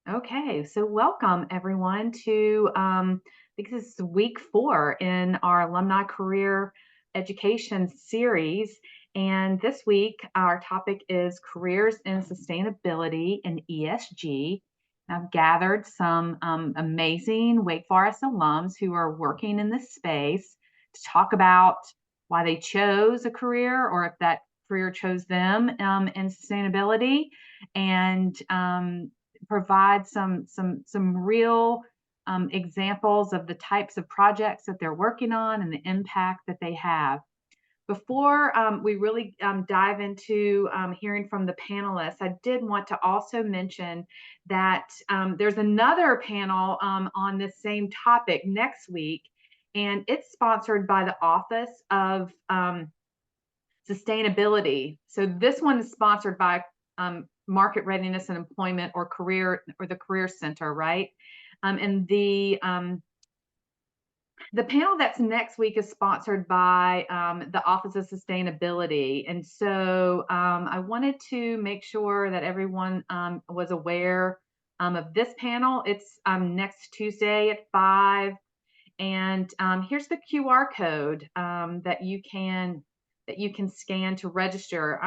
Okay, so welcome everyone to I think this is week 4 in our alumni career education series. And this week, our topic is careers in sustainability and ESG. I've gathered some amazing Wake Forest alums who are working in this space to talk about why they chose a career or if that career chose them in sustainability and provide some real examples of the types of projects that they're working on and the impact that they have. Before we really dive into hearing from the panelists, I did want to also mention that there's another panel on this same topic next week, and it's sponsored by the Office of Sustainability. So this one is sponsored by Market Readiness and Employment or the Career Center, right? And the panel that's next week is sponsored by the Office of Sustainability. And so I wanted to make sure that everyone was aware of this panel. It's next Tuesday at 5. And here's the QR code that you can scan to register.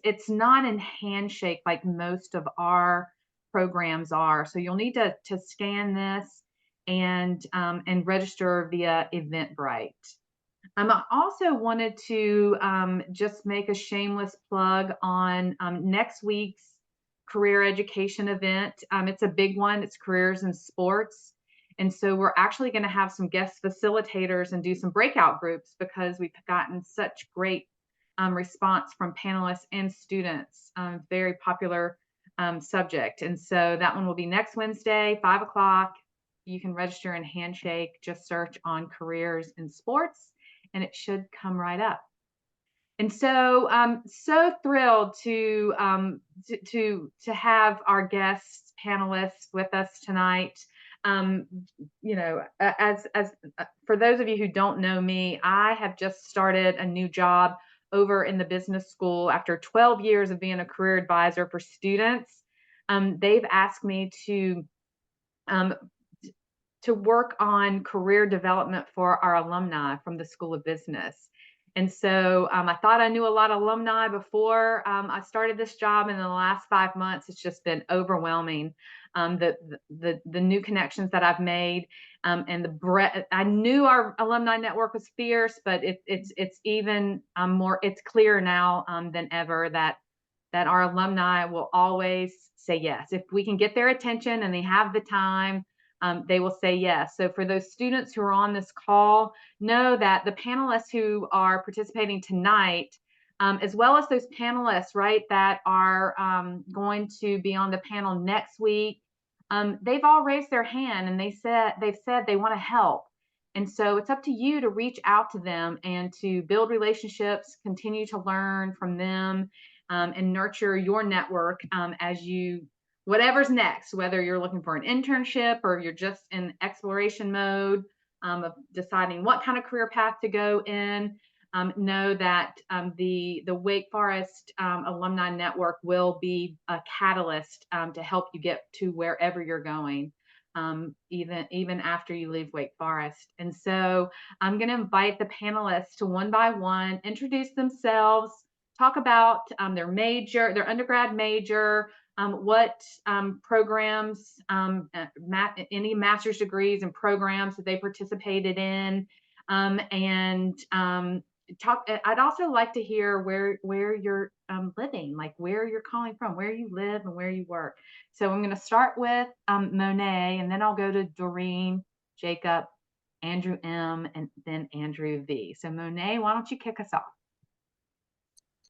It's not in Handshake like most of our programs are. So you'll need to scan this and register via Eventbrite. I also wanted to just make a shameless plug on next week's career education event. It's a big one. It's Careers in Sports. And so we're actually going to have some guest facilitators and do some breakout groups because we've gotten such great response from panelists and students. Very popular subject. And so that one will be next Wednesday, 5 o'clock. You can register in Handshake, just search on Careers in Sports, and it should come right up. And so I'm so thrilled to have our guest panelists with us tonight. As for those of you who don't know me, I have just started a new job over in the business school after 12 years of being a career advisor for students. They've asked me to work on career development for our alumni from the School of Business. And so I thought I knew a lot of alumni before I started this job. And in the last 5 months, it's just been overwhelming. The new connections that I've made and the breadth. I knew our alumni network was fierce, but it's even more. It's clear now than ever that our alumni will always say yes if we can get their attention and they have the time. They will say yes. So for those students who are on this call, know that the panelists who are participating tonight, as well as those panelists, right, that are going to be on the panel next week, they've all raised their hand and they've said they want to help. And so it's up to you to reach out to them and to build relationships, continue to learn from them, and nurture your network as you whatever's next, whether you're looking for an internship or you're just in exploration mode of deciding what kind of career path to go in. Know that the Wake Forest Alumni Network will be a catalyst to help you get to wherever you're going, even after you leave Wake Forest. And so I'm going to invite the panelists to one by one introduce themselves, talk about their major, their undergrad major, what programs, any master's degrees and programs that they participated in, and talk. I'd also like to hear where you're living, like where you're calling from, where you live and where you work. So I'm going to start with Monet, and then I'll go to Doreen, Jacob, Andrew M, and then Andrew V. So Monet, why don't you kick us off?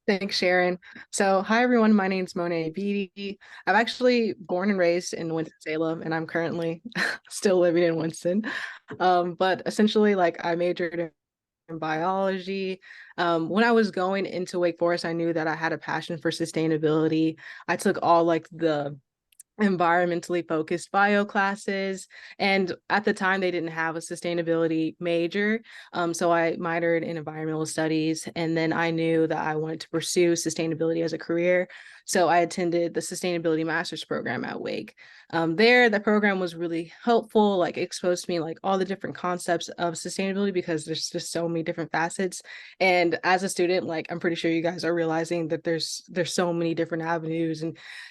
Thanks, Sharon. So, hi everyone. My name's Monet Beatty. I'm actually born and raised in Winston-Salem, and I'm currently still living in Winston. But essentially, like I majored in biology. When I was going into Wake Forest, I knew that I had a passion for sustainability. I took all like the environmentally focused bio classes, and at the time they didn't have a sustainability major, so I minored in environmental studies, and then I knew that I wanted to pursue sustainability as a career. So I attended the Sustainability Master's program at Wake. There, the program was really helpful. Like, it exposed me like all the different concepts of sustainability because there's just so many different facets. And as a student, like, I'm pretty sure you guys are realizing that there's so many different avenues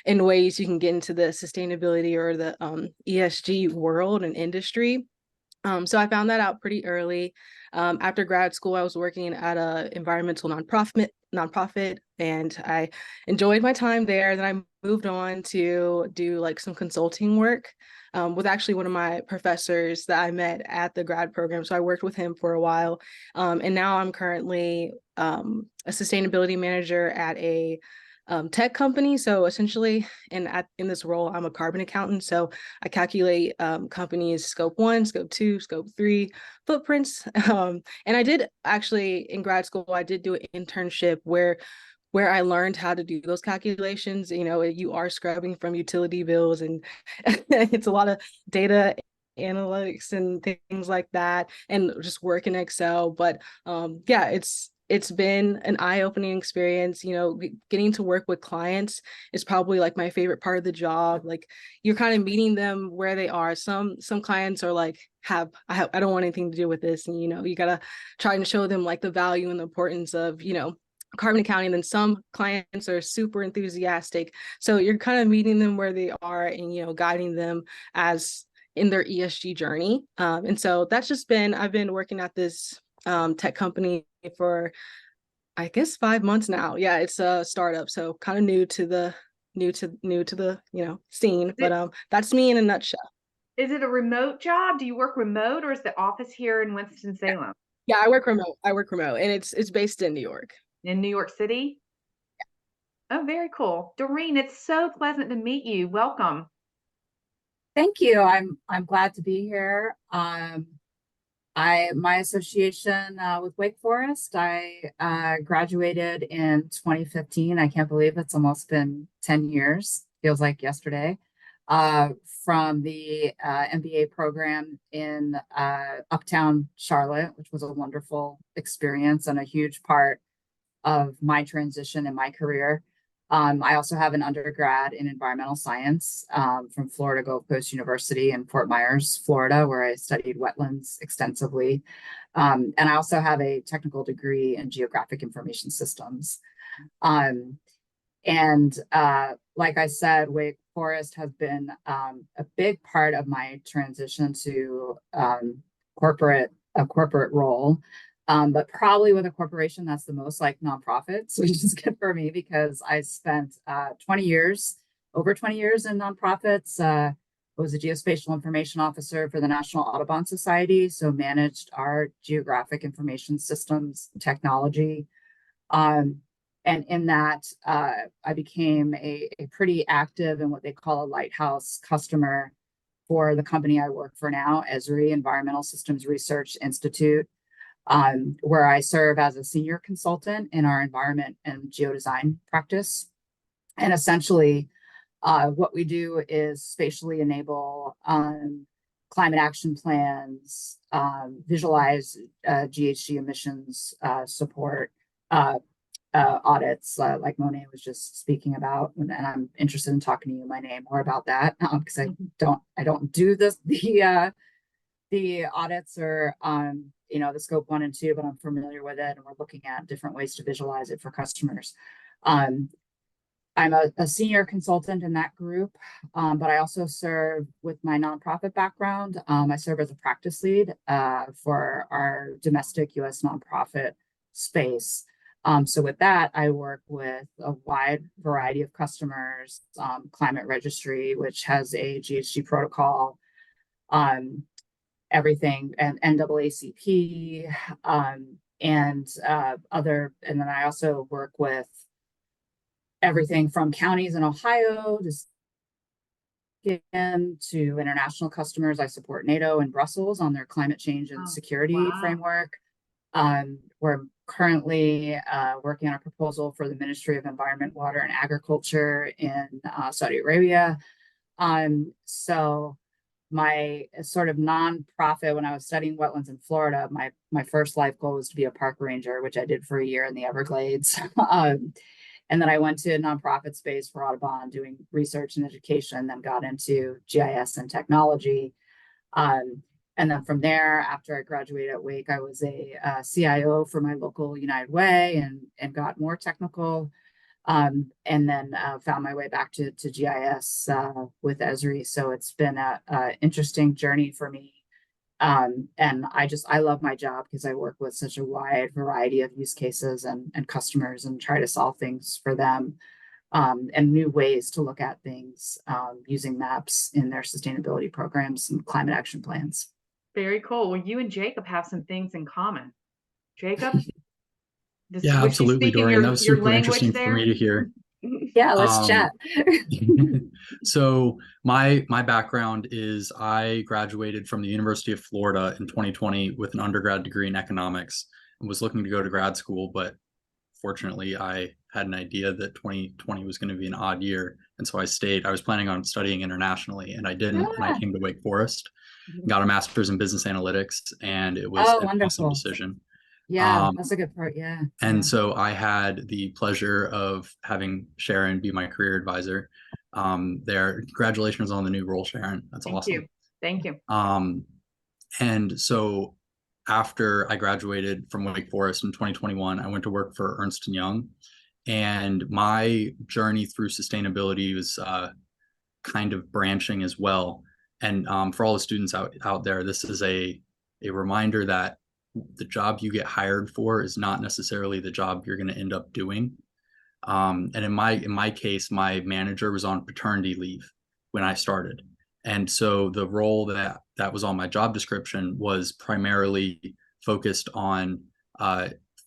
and ways you can get into the sustainability or the ESG world and industry. So I found that out pretty early. After grad school, I was working at a environmental nonprofit, and I enjoyed my time there. Then I moved on to do like some consulting work with actually one of my professors that I met at the grad program. So I worked with him for a while, and now I'm currently a sustainability manager at a tech company. So essentially, in this role, I'm a carbon accountant. So I calculate companies' scope 1, scope 2, scope 3 footprints. And I did actually in grad school, I did do an internship where I learned how to do those calculations. You know, you are scrubbing from utility bills, and it's a lot of data analytics and things like that, and just work in Excel. But yeah, it's been an eye-opening experience. You know, getting to work with clients is probably like my favorite part of the job. Like, you're kind of meeting them where they are. Some clients are like, I don't want anything to do with this, and you know, you gotta try and show them like the value and the importance of, you know, carbon accounting. Then some clients are super enthusiastic, so you're kind of meeting them where they are and, you know, guiding them as in their ESG journey. And so that's just been, I've been working at this tech company for, I guess, 5 months now. Yeah, it's a startup, so kind of new to the, you know, scene. Is But it that's me in a nutshell. is it a remote job? Do you work remote, or is the office here in Winston-Salem? Yeah, I work remote. I work remote, and it's based in New York. In New York City? Oh, very cool. Doreen, it's so pleasant to meet you. Welcome. Thank you. I'm glad to be here. I my association with Wake Forest. I graduated in 2015. I can't believe it's almost been 10 years. Feels like yesterday. From the MBA program in Uptown Charlotte, which was a wonderful experience and a huge part of my transition in my career. I also have an undergrad in environmental science from Florida Gulf Coast University in Fort Myers, Florida, where I studied wetlands extensively. And I also have a technical degree in geographic information systems. Um, and like I said, Wake Forest has been a big part of my transition to a corporate role. But probably with a corporation that's the most like nonprofits, which is good for me because I spent 20 years, over 20 years in nonprofits. I was a geospatial information officer for the National Audubon Society, so managed our geographic information systems technology. And in that, I became a pretty active in what they call a lighthouse customer for the company I work for now, Esri Environmental Systems Research Institute, where I serve as a senior consultant in our environment and geodesign practice. And essentially, what we do is spatially enable climate action plans, visualize GHG emissions, support audits, like Monet was just speaking about, and I'm interested in talking to you, Monet, more about that because I don't do the audits or you know, the scope 1 and 2, but I'm familiar with it, and we're looking at different ways to visualize it for customers. I'm a senior consultant in that group, but I also serve with my nonprofit background. I serve as a practice lead for our domestic US nonprofit space. So with that, I work with a wide variety of customers, Climate Registry, which has a GHG protocol, everything, and NAACP, and other. And then I also work with everything from counties in Ohio to international customers. I support NATO and Brussels on their climate change and security framework. We're currently working on a proposal for the Ministry of Environment, Water, and Agriculture in Saudi Arabia. So my sort of nonprofit, when I was studying wetlands in Florida, my first life goal was to be a park ranger, which I did for a year in the Everglades. And then I went to nonprofit space for Audubon doing research and education, then got into GIS and technology. And then from there, after I graduated at Wake, I was a CIO for my local United Way and got more technical. And then found my way back to GIS with Esri. So it's been a interesting journey for me. And I love my job because I work with such a wide variety of use cases and customers and try to solve things for them, and new ways to look at things, using maps in their sustainability programs and climate action plans. Very cool. Well, you and Jacob have some things in common. Jacob, Yeah, was she absolutely, speaking Dorian. That was your super language interesting for me there? to hear. Yeah, let's chat. So my background is I graduated from the University of Florida in 2020 with an undergrad degree in economics and was looking to go to grad school, but fortunately I had an idea that 2020 was going to be an odd year. And so I stayed. I was planning on studying internationally and I didn't. And I came to Wake Forest, got a master's in business analytics, and it was an awesome Wonderful. decision. Yeah, that's a good part. Yeah. And so I had the pleasure of having Sharon be my career advisor there. Congratulations on the new role, Sharon. That's awesome. You. Thank you. And so after I graduated from Wake Forest in 2021, I went to work for Ernst & Young. And my journey through sustainability was kind of branching as well. And for all the students out there, this is a reminder that the job you get hired for is not necessarily the job you're going to end up doing. And in my case, my manager was on paternity leave when I started. And so the role that was on my job description was primarily focused on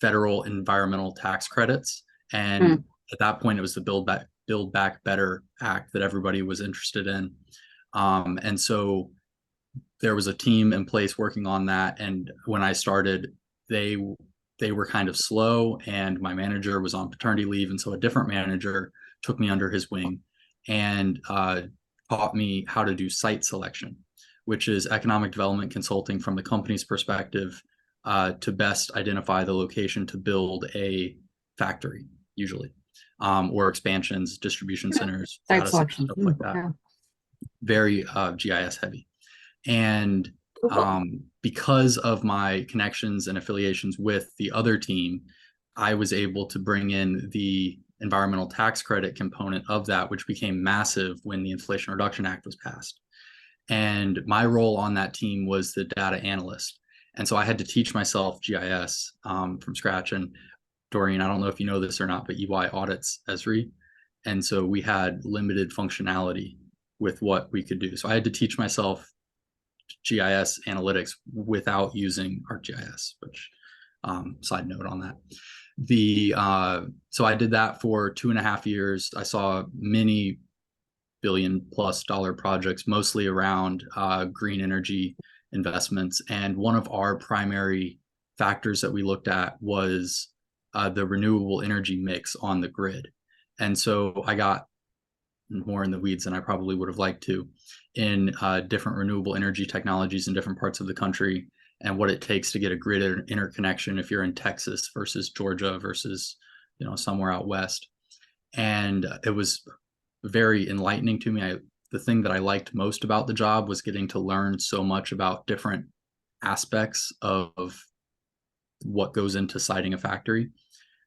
federal environmental tax credits. And at that point, it was the Build Back Better Act that everybody was interested in. And so there was a team in place working on that. And when I started, they were kind of slow and my manager was on paternity leave. And so a different manager took me under his wing and taught me how to do site selection, which is economic development consulting from the company's perspective, to best identify the location to build a factory, usually, or expansions, distribution centers, Site data selection. centers, stuff like that. Yeah. Very GIS heavy. And because of my connections and affiliations with the other team, I was able to bring in the environmental tax credit component of that, which became massive when the Inflation Reduction Act was passed. And my role on that team was the data analyst. And so I had to teach myself GIS from scratch. And Dorian, I don't know if you know this or not, but EY audits Esri. And so we had limited functionality with what we could do. So I had to teach myself GIS analytics without using ArcGIS, which side note on that. So I did that for 2.5 years. I saw many $billion+ projects, mostly around green energy investments. And one of our primary factors that we looked at was the renewable energy mix on the grid. And so I got more in the weeds than I probably would have liked to in different renewable energy technologies in different parts of the country and what it takes to get a grid interconnection if you're in Texas versus Georgia versus, somewhere out west. And it was very enlightening to me. The thing that I liked most about the job was getting to learn so much about different aspects of what goes into siting a factory.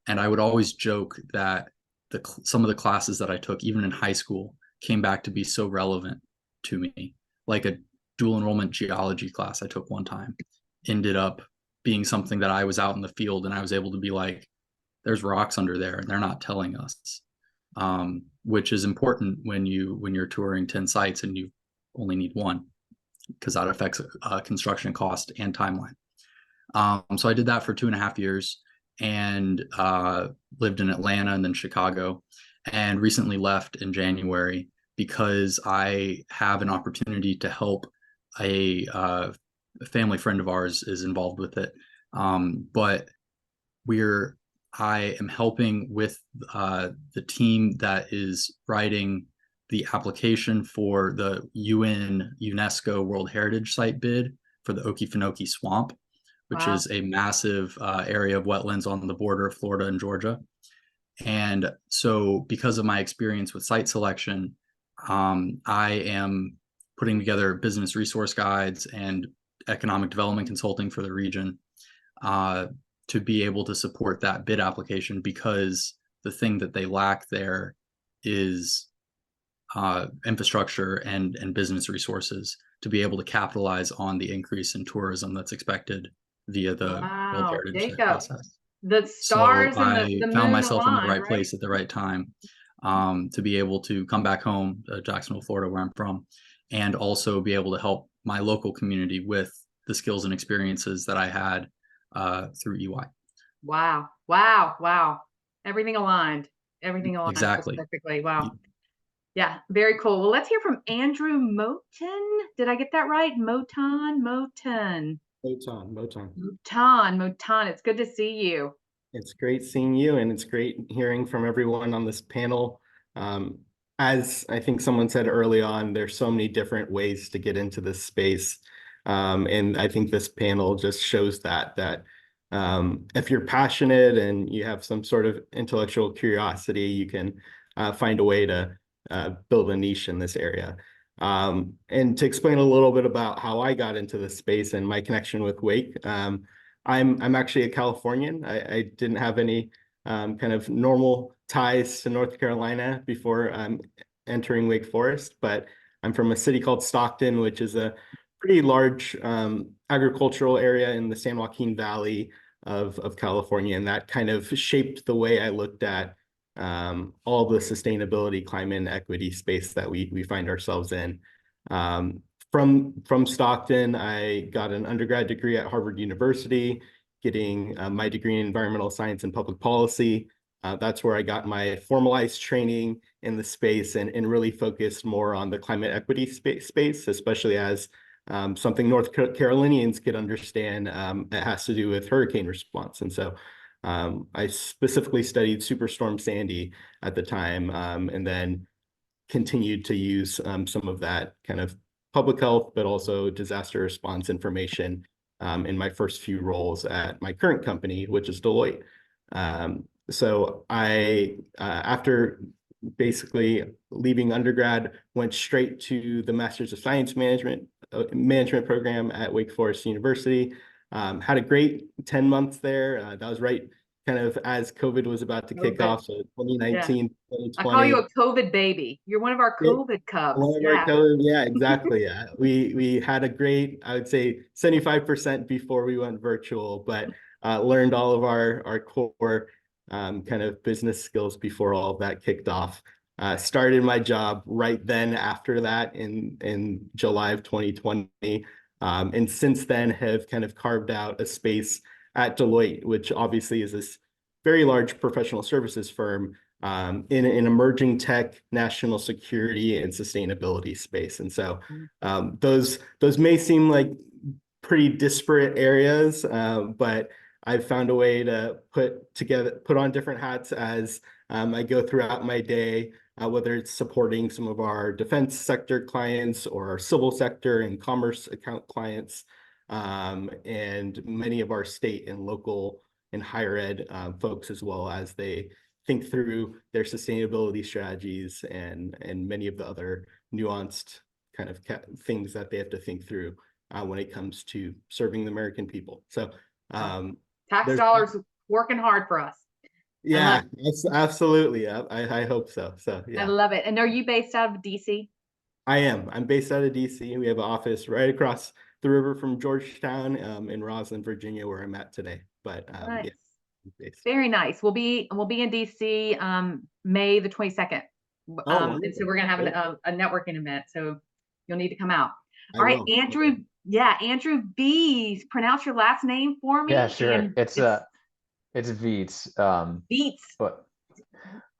And I would always joke that some of the classes that I took, even in high school, came back to be so relevant to me. Like a dual enrollment geology class I took one time ended up being something that I was out in the field and I was able to be like, there's rocks under there and they're not telling us, which is important when you're touring 10 sites and you only need one, because that affects construction cost and timeline. So I did that for 2.5 years and lived in Atlanta and then Chicago, and recently left in January because I have an opportunity to help a family friend of ours is involved with it. But I am helping with the team that is writing the application for the UNESCO World Heritage Site bid for the Okefenokee Swamp, which is a massive area of wetlands on the border of Florida and Georgia. And so because of my experience with site selection, I am putting together business resource guides and economic development consulting for the region to be able to support that bid application, because the thing that they lack there is infrastructure and business resources to be able to capitalize on the increase in tourism that's expected via the World Wow, Heritage Site Jacob, process. the So stars and I the found moon myself in the align, right right? place at the right time to be able to come back home to Jacksonville, Florida, where I'm from, and also be able to help my local community with the skills and experiences that I had through EY. Wow, wow, wow. Everything aligned. Everything aligned so Exactly. perfectly. Wow. Yeah, very cool. Well, let's hear from Andrew Moten. Did I get that right? Moten. Moton. Motan. It's good to see you. It's great seeing you, and it's great hearing from everyone on this panel. Um, as I think someone said early on, there's so many different ways to get into this space. And I think this panel just shows that if you're passionate and you have some sort of intellectual curiosity, you can find a way to build a niche in this area. And to explain a little bit about how I got into this space and my connection with Wake, I'm actually a Californian. I didn't have any kind of normal ties to North Carolina before entering Wake Forest, but I'm from a city called Stockton, which is a pretty large agricultural area in the San Joaquin Valley of California, and that kind of shaped the way I looked at all the sustainability, climate, and equity space that we find ourselves in. From Stockton, I got an undergrad degree at Harvard University, getting my degree in environmental science and public policy. That's where I got my formalized training in the space and really focused more on the climate equity space, especially as something North Carolinians could understand. It has to do with hurricane response. And so I specifically studied Superstorm Sandy at the time, and then continued to use some of that kind of public health, but also disaster response information in my first few roles at my current company, which is Deloitte. So I, after basically leaving undergrad, went straight to the Master's of Science Management program at Wake Forest University. Had a great 10 months there. That was right kind of as COVID was about to kick off. So 2019, Yeah. I call 2020. you a COVID baby. You're one of our COVID cubs. Yeah. Yeah, exactly. Yeah. We had a great, I would say 75% before we went virtual, but learned all of our core kind of business skills before all of that kicked off. Started my job right then after that in July of 2020. And since then have kind of carved out a space at Deloitte, which obviously is this very large professional services firm in an emerging tech, national security, and sustainability space. And so those may seem like pretty disparate areas, but I've found a way to put on different hats as I go throughout my day, whether it's supporting some of our defense sector clients or our civil sector and commerce account clients, and many of our state and local and higher ed folks, as well as they think through their sustainability strategies and many of the other nuanced kind of things that they have to think through when it comes to serving the American people. So tax dollars working hard for us. Yeah, absolutely. I hope so. So yeah. I love it. And are you based out of DC? I am. I'm based out of DC. We have an office right across the river from Georgetown in Roslyn, Virginia, where I'm at today. But nice. Yeah, very nice. We'll be in DC May the 22nd. And so we're gonna have a networking event. So you'll need to come out. All right, Andrew. Yeah, Andrew B. Pronounce your last name for me. Yeah, sure. And it's Beats. Beats. But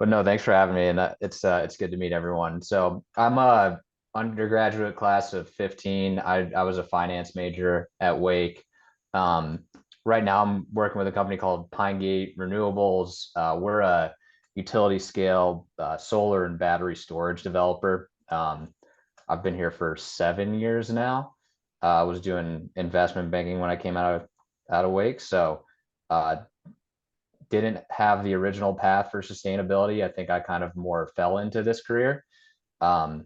no, thanks for having me. And it's good to meet everyone. So I'm a undergraduate class of 15. I was a finance major at Wake. Right now I'm working with a company called Pine Gate Renewables. We're a utility scale solar and battery storage developer. I've been here for 7 years now. I was doing investment banking when I came out of Wake. So didn't have the original path for sustainability. I think I kind of more fell into this career. Kind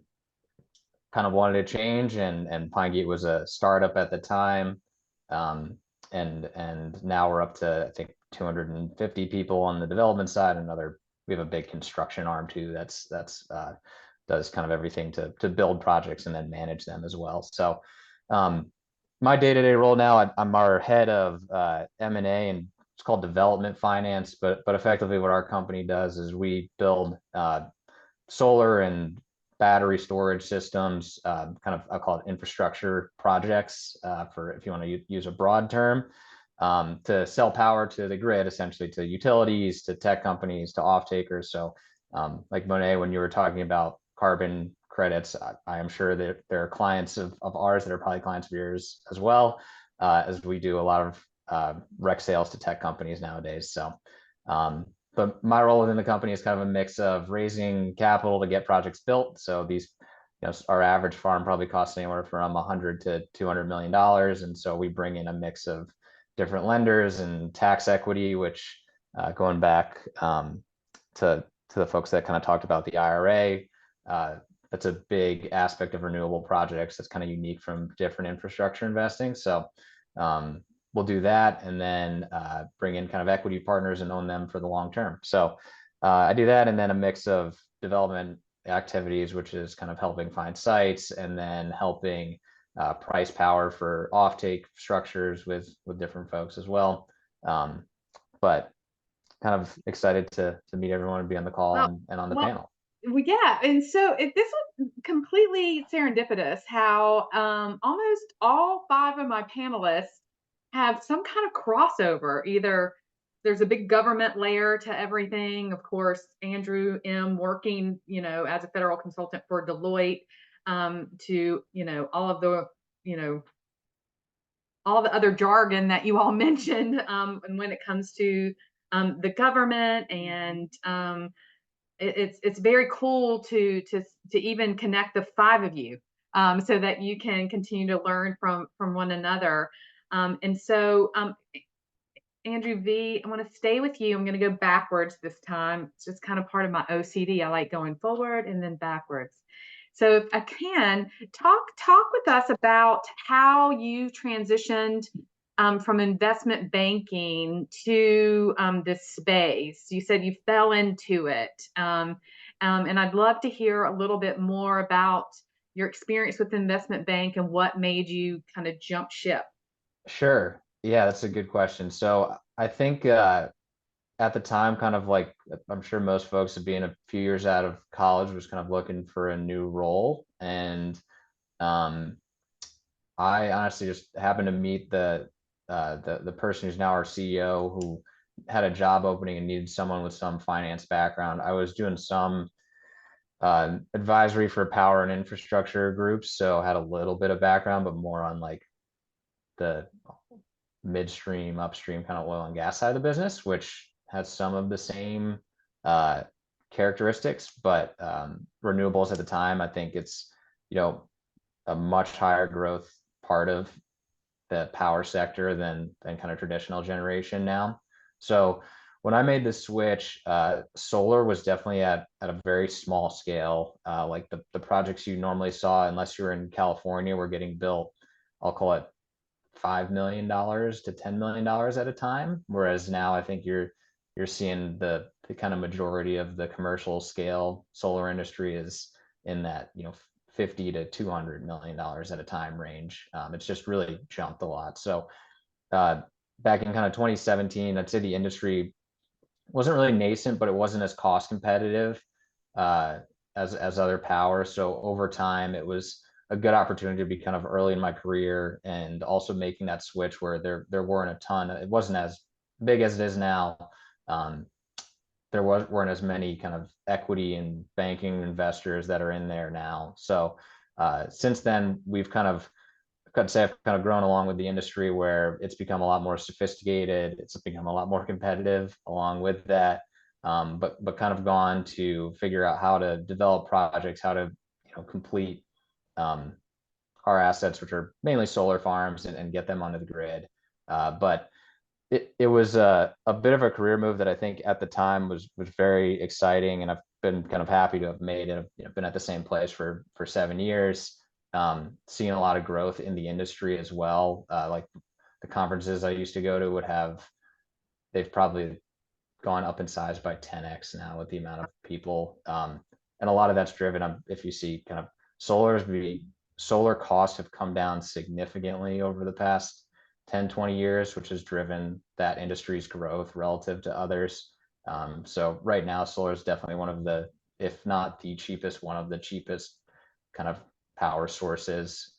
of wanted to change, and Pinegate was a startup at the time. And now we're up to, I think, 250 people on the development side. We have a big construction arm too. That's does kind of everything to build projects and then manage them as well. So my day-to-day role now, I'm our head of M&A, and it's called development finance. But effectively, what our company does is we build solar and battery storage systems, kind of, I call it infrastructure projects, for, if you want to use a broad term, to sell power to the grid, essentially to utilities, to tech companies, to off takers. So like Monet, when you were talking about carbon credits, I am sure that there are clients of ours that are probably clients of yours as well, as we do a lot of rec sales to tech companies nowadays. So but my role within the company is kind of a mix of raising capital to get projects built. So these, our average farm probably costs anywhere from $100 to $200 million. And so we bring in a mix of different lenders and tax equity, which going back to the folks that kind of talked about the IRA, that's a big aspect of renewable projects that's kind of unique from different infrastructure investing. So we'll do that, and then bring in kind of equity partners and own them for the long term. So I do that, and then a mix of development activities, which is kind of helping find sites, and then helping price power for offtake structures with different folks as well. But kind of excited to meet everyone and be on the call and on the panel. Well, yeah, and so this was completely serendipitous how almost all 5 of my panelists have some kind of crossover. Either there's a big government layer to everything. Of course, Andrew M. working, as a federal consultant for Deloitte, to, all of the, all the other jargon that you all mentioned, and when it comes to the government, and it's very cool to even connect the 5 of you, so that you can continue to learn from one another. And so, Andrew V., I want to stay with you. I'm going to go backwards this time. It's just kind of part of my OCD. I like going forward and then backwards. So if I can, talk with us about how you transitioned from investment banking to this space. You said you fell into it. And I'd love to hear a little bit more about your experience with the investment bank and what made you kind of jump ship. Sure. Yeah, that's a good question. So I think at the time, kind of like I'm sure most folks, being a few years out of college, was kind of looking for a new role. And I honestly just happened to meet the person who's now our CEO, who had a job opening and needed someone with some finance background. I was doing some advisory for power and infrastructure groups, so I had a little bit of background, but more on like the midstream, upstream kind of oil and gas side of the business, which has some of the same characteristics, but renewables at the time, I think it's, a much higher growth part of the power sector than kind of traditional generation now. So when I made the switch, solar was definitely at a very small scale. Like the projects you normally saw, unless you're in California, were getting built, I'll call it $5 million to $10 million at a time. Whereas now I think you're seeing the kind of majority of the commercial scale solar industry is in that, $50 to $200 million at a time range. It's just really jumped a lot. So back in kind of 2017, I'd say the industry wasn't really nascent, but it wasn't as cost competitive as other power. So over time, it was a good opportunity to be kind of early in my career, and also making that switch where there weren't a ton. It wasn't as big as it is now. There weren't as many kind of equity and banking investors that are in there now. So since then, we've kind of, I'd say, I've kind of grown along with the industry, where it's become a lot more sophisticated. It's become a lot more competitive along with that. But kind of gone to figure out how to develop projects, how to complete our assets, which are mainly solar farms, and get them onto the grid. But it was a bit of a career move that I think at the time was very exciting, and I've been kind of happy to have made it. You know, been at the same place for 7 years, seeing a lot of growth in the industry as well. Like the conferences I used to go to they've probably gone up in size by 10x now with the amount of people. And a lot of that's driven up, if you see kind of solar costs have come down significantly over the past 10, 20 years, which has driven that industry's growth relative to others. So right now, solar is definitely one of the, if not the cheapest, one of the cheapest kind of power sources.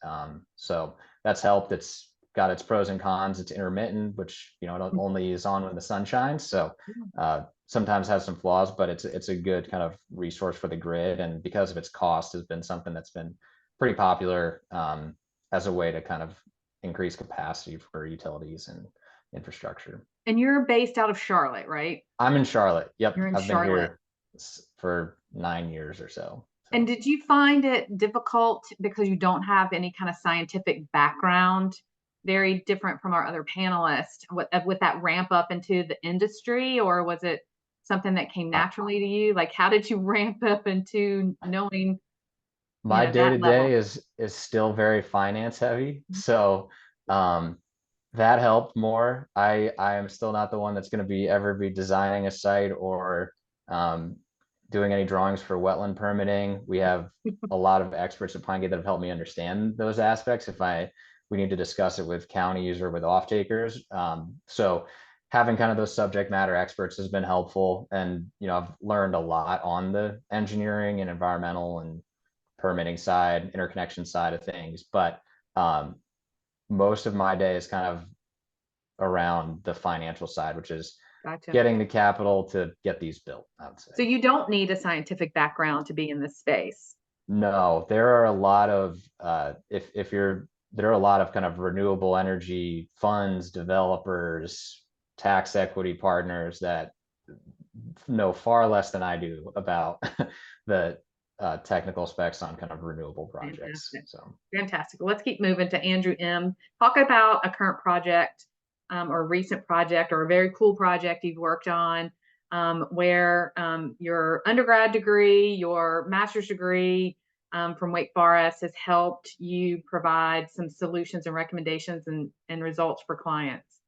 So that's helped. It's got its pros and cons. It's intermittent, which, you know, it only is on when the sun shines. So sometimes has some flaws, but it's a good kind of resource for the grid. And because of its cost, has been something that's been pretty popular as a way to kind of increase capacity for utilities and infrastructure. And you're based out of Charlotte, right? I'm in Charlotte. Yep. You're in I've Charlotte. been here for 9 years or so. And did you find it difficult because you don't have any kind of scientific background, very different from our other panelists, with that ramp up into the industry, or was it something that came naturally to you? Like, how did you ramp up into knowing, My day to that level? day is still very finance heavy. So that helped more. I am still not the one that's going to be designing a site or doing any drawings for wetland permitting. We have a lot of experts at Pine Gate that have helped me understand those aspects if we need to discuss it with counties or with off takers. So having kind of those subject matter experts has been helpful. And, you know, I've learned a lot on the engineering and environmental and permitting side, interconnection side of things. But most of my day is kind of around the financial side, which is Gotcha. getting the capital to get these built, I would say. So you don't need a scientific background to be in this space. No, there are a lot of there are a lot of kind of renewable energy funds, developers, tax equity partners that know far less than I do about the technical specs on kind of renewable projects. Fantastic. Well, let's keep moving to Andrew M. Talk about a current project or a recent project or a very cool project you've worked on where your undergrad degree, your master's degree from Wake Forest has helped you provide some solutions and recommendations and results for clients.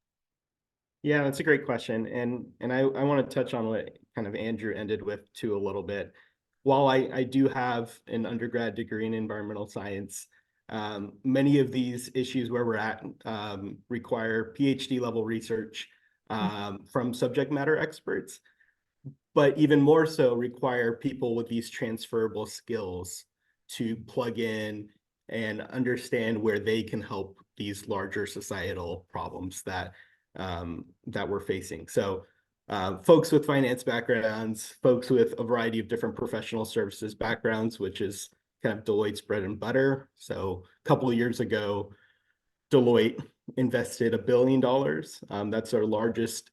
Yeah, that's a great question. And I want to touch on what kind of Andrew ended with too a little bit. While I do have an undergrad degree in environmental science, many of these issues where we're at require PhD level research from subject matter experts, but even more so require people with these transferable skills to plug in and understand where they can help these larger societal problems that we're facing. So folks with finance backgrounds, folks with a variety of different professional services backgrounds, which is kind of Deloitte's bread and butter. So a couple of years ago, Deloitte invested $1 billion. That's our largest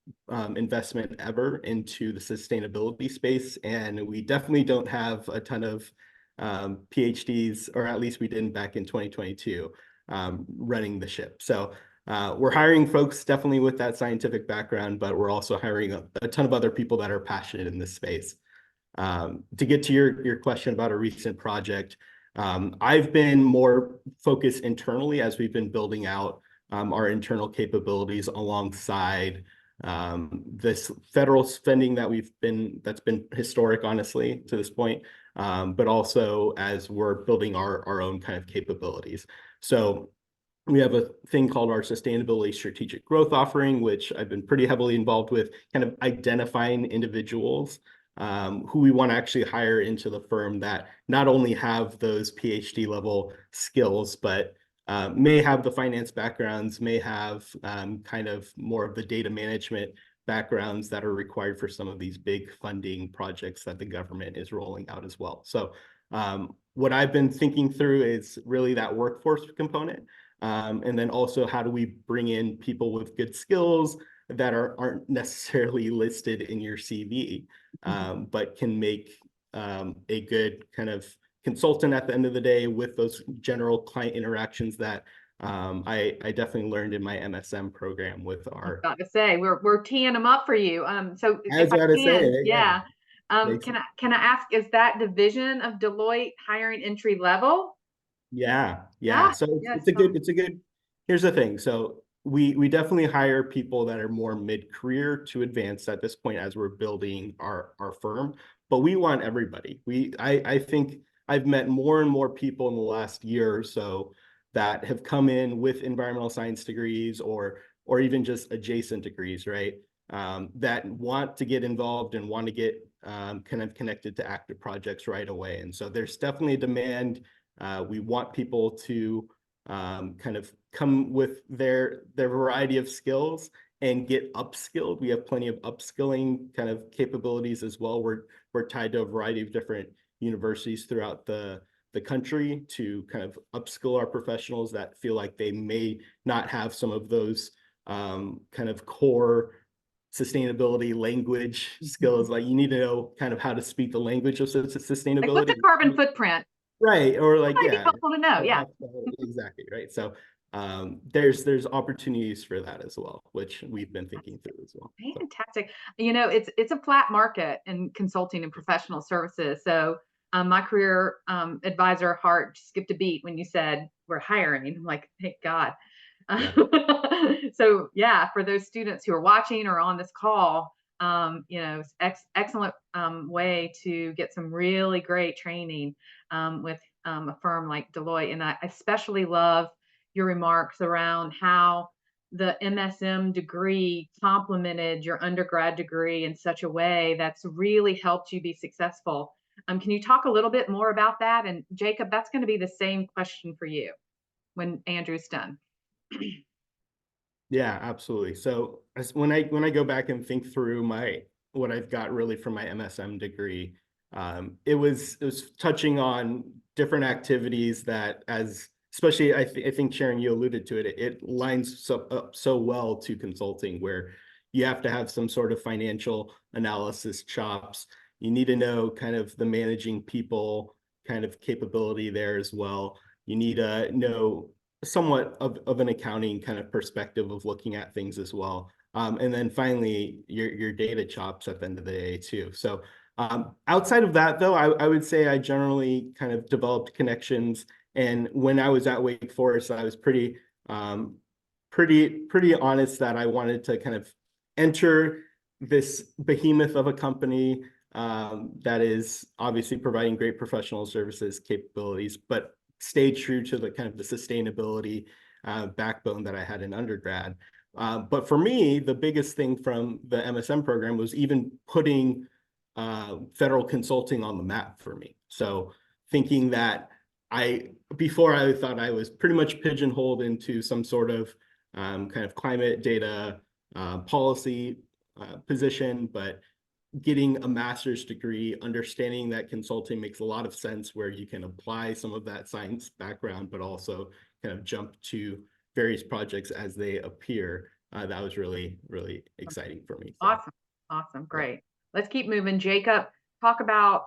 investment ever into the sustainability space. And we definitely don't have a ton of PhDs, or at least we didn't back in 2022, running the ship. So we're hiring folks definitely with that scientific background, but we're also hiring a ton of other people that are passionate in this space. To get to your question about a recent project, I've been more focused internally as we've been building out our internal capabilities alongside this federal spending that's been historic, honestly, to this point, but also as we're building our own kind of capabilities. So we have a thing called our Sustainability Strategic Growth Offering, which I've been pretty heavily involved with, kind of identifying individuals who we want to actually hire into the firm that not only have those PhD level skills, but may have the finance backgrounds, may have kind of more of the data management backgrounds that are required for some of these big funding projects that the government is rolling out as well. So what I've been thinking through is really that workforce component. And then also, how do we bring in people with good skills that aren't necessarily listed in your CV, but can make a good kind of consultant at the end of the day with those general client interactions that I definitely learned in my MSM program with I was our. about to say we're teeing them up for you. So I if was I about to say, can, yeah, yeah. makes Can I ask, is that division of Deloitte hiring entry level? yeah. Ah, So yes. it's a good. Here's the thing. So we definitely hire people that are more mid-career to advance at this point as we're building our firm. But we want everybody. I think I've met more and more people in the last year or so that have come in with environmental science degrees or even just adjacent degrees, right? That want to get involved and want to get kind of connected to active projects right away. And so there's definitely a demand. We want people to kind of come with their variety of skills and get upskilled. We have plenty of upskilling kind of capabilities as well. We're tied to a variety of different universities throughout the country to kind of upskill our professionals that feel like they may not have some of those kind of core sustainability language skills. Like you need to know kind of how to speak the language of Like, what's sustainability. the carbon footprint? Right. Or That like, might be yeah, helpful to know. Yeah. exactly. Right. So there's opportunities for that as well, which we've been thinking through as well. So. Fantastic. It's a flat market in consulting and professional services. So my career advisor heart skipped a beat when you said we're hiring. I'm like, thank God. Yeah. So yeah, for those students who are watching or on this call, excellent way to get some really great training with a firm like Deloitte. And I especially love your remarks around how the MSM degree complemented your undergrad degree in such a way that's really helped you be successful. Can you talk a little bit more about that? And Jacob, that's going to be the same question for you when Andrew's done. Yeah, absolutely. So when I go back and think through what I've got really from my MSM degree, it was touching on different activities that as especially I think Sharon, you alluded to it, it lines up so well to consulting where you have to have some sort of financial analysis chops. You need to know kind of the managing people kind of capability there as well. You need to know somewhat of an accounting kind of perspective of looking at things as well. And then finally, your data chops at the end of the day too. So outside of that, though, I would say I generally kind of developed connections. And when I was at Wake Forest, I was pretty honest that I wanted to kind of enter this behemoth of a company that is obviously providing great professional services capabilities, but stay true to the kind of the sustainability backbone that I had in undergrad. But for me, the biggest thing from the MSM program was even putting federal consulting on the map for me. So thinking that before I thought I was pretty much pigeonholed into some sort of kind of climate data policy position, but getting a master's degree, understanding that consulting makes a lot of sense where you can apply some of that science background, but also kind of jump to various projects as they appear. That was really, really exciting for me. So, Awesome. Great. Let's keep moving. Jacob, talk about,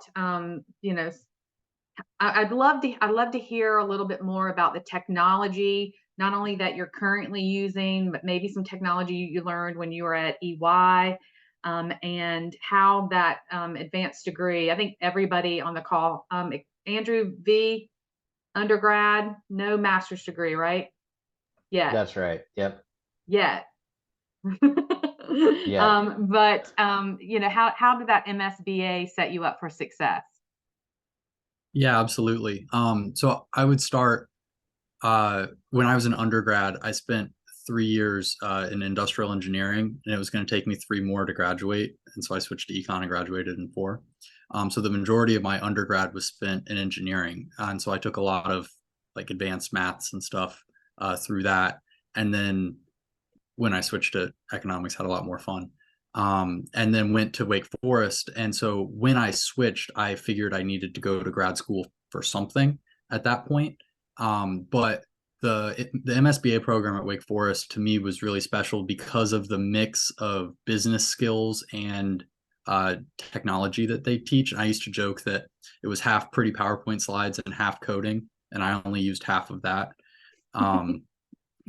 I'd love to hear a little bit more about the technology, not only that you're currently using, but maybe some technology you learned when you were at EY, and how that advanced degree. I think everybody on the call, Andrew V, undergrad, no master's degree, right? Yeah. That's right. Yep. Yeah. Yeah. But how did that MSBA set you up for success? Yeah, absolutely. So I would start when I was an undergrad, I spent 3 years in industrial engineering, and it was going to take me 3 more to graduate. And so I switched to econ and graduated in 4. So the majority of my undergrad was spent in engineering. And so I took a lot of like advanced maths and stuff through that. And then when I switched to economics, had a lot more fun. And then went to Wake Forest. And so when I switched, I figured I needed to go to grad school for something at that point. But the MSBA program at Wake Forest to me was really special because of the mix of business skills and technology that they teach. And I used to joke that it was half pretty PowerPoint slides and half coding, and I only used half of that.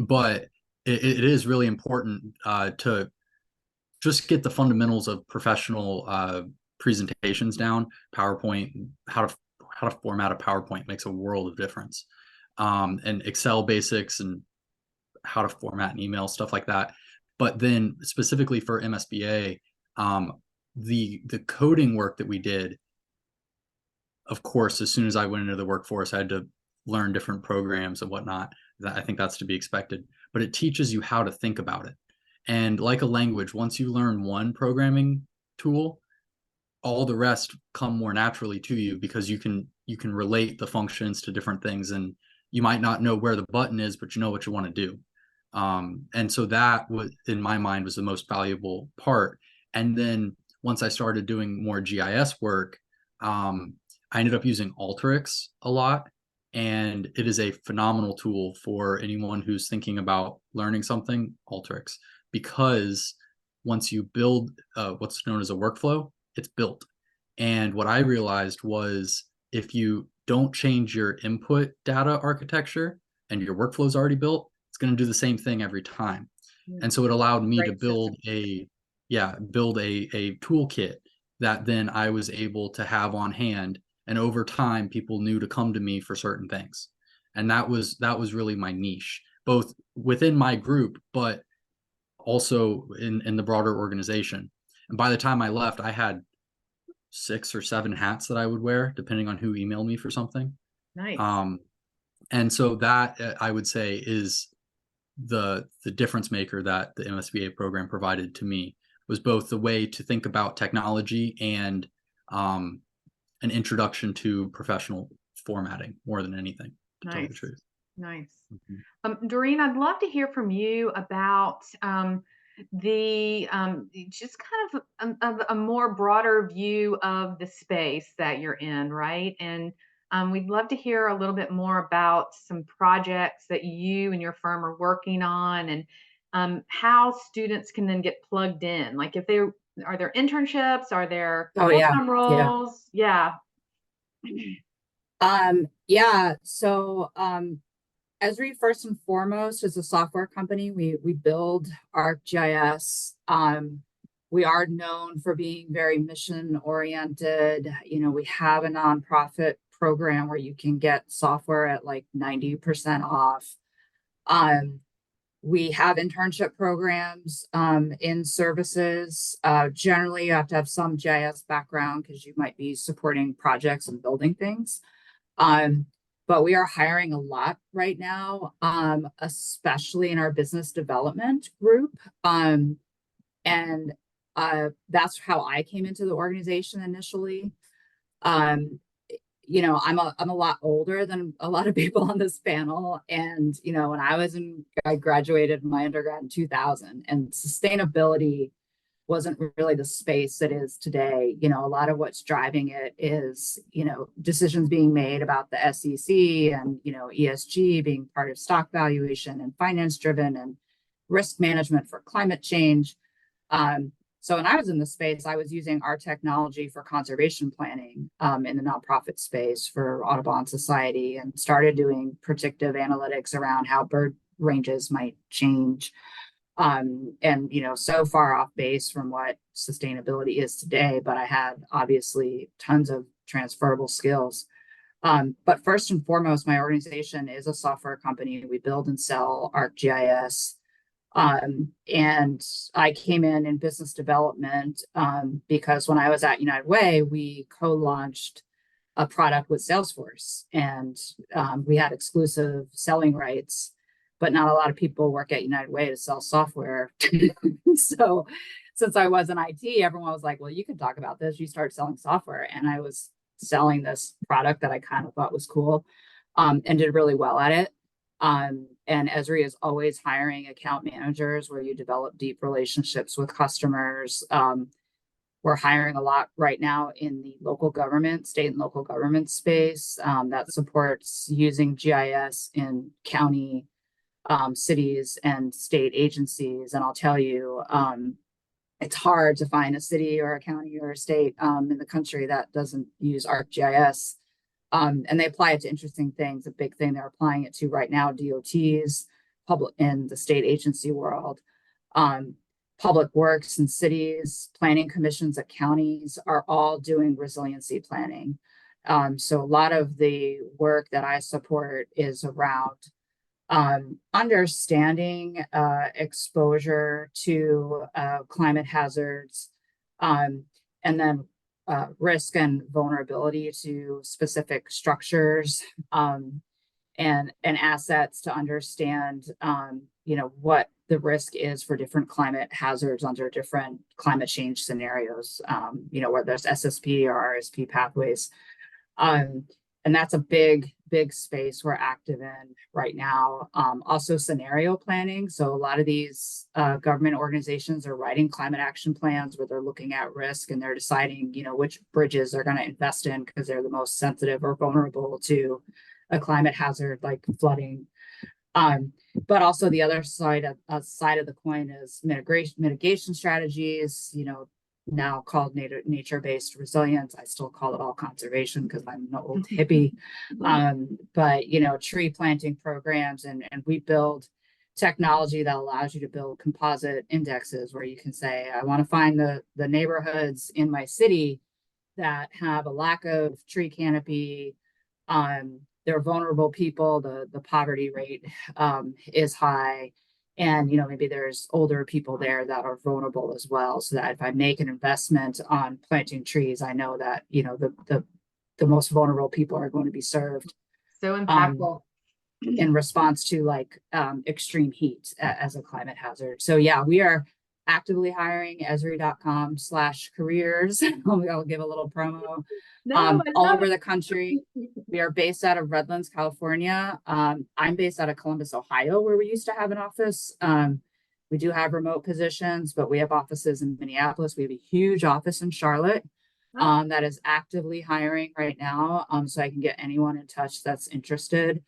but it is really important to just get the fundamentals of professional presentations down. PowerPoint, how to format a PowerPoint makes a world of difference, and Excel basics and how to format an email, stuff like that. But then specifically for MSBA, the coding work that we did, of course, as soon as I went into the workforce, I had to learn different programs and whatnot. I think that's to be expected, but it teaches you how to think about it. And like a language, once you learn one programming tool, all the rest come more naturally to you, because you can relate the functions to different things, and you might not know where the button is, but you know what you want to do. And so that was, in my mind, was the most valuable part. And then once I started doing more GIS work, I ended up using Alteryx a lot. And it is a phenomenal tool for anyone who's thinking about learning something, Alteryx, because once you build what's known as a workflow, it's built. And what I realized was, if you don't change your input data architecture and your workflow is already built, it's going to do the same thing every time. And so it allowed me to build a toolkit that then I was able to have on hand. And over time, people knew to come to me for certain things. And that was really my niche, both within my group, but also in the broader organization. And by the time I left, I had 6 or 7 hats that I would wear, depending on who emailed me for something. Nice. And so that, I would say, is the difference maker that the MSBA program provided to me, was both the way to think about technology and an introduction to professional formatting more than anything, to tell you the truth. Nice. Mm-hmm. Doreen, I'd love to hear from you about just kind of a more broader view of the space that you're in, right? And we'd love to hear a little bit more about some projects that you and your firm are working on, and how students can then get plugged in. Like, if are there internships? Are there full-time roles? Yeah. So Esri, first and foremost, is a software company. We build ArcGIS. We are known for being very mission oriented. We have a nonprofit program where you can get software at like 90% off. We have internship programs in services. Generally, you have to have some GIS background because you might be supporting projects and building things. But we are hiring a lot right now, especially in our business development group. And that's how I came into the organization initially. I'm a lot older than a lot of people on this panel. And, when I graduated my undergrad in 2000, and sustainability wasn't really the space it is today. A lot of what's driving it is, decisions being made about the SEC and, ESG being part of stock valuation and finance driven and risk management for climate change. So when I was in the space, I was using our technology for conservation planning in the nonprofit space for Audubon Society, and started doing predictive analytics around how bird ranges might change. And, so far off base from what sustainability is today, but I had obviously tons of transferable skills. But first and foremost, my organization is a software company. We build and sell ArcGIS. And I came in business development because when I was at United Way, we co-launched a product with Salesforce, and we had exclusive selling rights, but not a lot of people work at United Way to sell software. So since I was in IT, everyone was like, well, you can talk about this. You start selling software. And I was selling this product that I kind of thought was cool, and did really well at it. And Esri is always hiring account managers where you develop deep relationships with customers. We're hiring a lot right now in the local government, state and local government space that supports using GIS in county, cities, and state agencies. And I'll tell you, it's hard to find a city or a county or a state in the country that doesn't use ArcGIS. And they apply it to interesting things. A big thing they're applying it to right now, DOTs, in the state agency world. Public works and cities, planning commissions at counties are all doing resiliency planning. So a lot of the work that I support is around understanding exposure to climate hazards, and then risk and vulnerability to specific structures, and assets to understand, what the risk is for different climate hazards under different climate change scenarios, whether there's SSP or RSP pathways. And that's a big space we're active in right now. Also scenario planning. So a lot of these government organizations are writing climate action plans where they're looking at risk and they're deciding, which bridges they're going to invest in because they're the most sensitive or vulnerable to a climate hazard like flooding. But also the other side of the coin is mitigation strategies, now called nature-based resilience. I still call it all conservation because I'm an old hippie. But tree planting programs, and we build technology that allows you to build composite indexes where you can say, I want to find the neighborhoods in my city that have a lack of tree canopy. They're vulnerable people, the poverty rate is high. And, maybe there's older people there that are vulnerable as well. So that if I make an investment on planting trees, I know that, the most vulnerable people are going to be served. So impactful. In response to extreme heat as a climate hazard. So yeah, we are actively hiring esri.com/careers. I'll give a little promo. All over the country. We are based out of Redlands, California. I'm based out of Columbus, Ohio, where we used to have an office. We do have remote positions, but we have offices in Minneapolis. We have a huge office in Charlotte that is actively hiring right now. So I can get anyone in touch that's interested.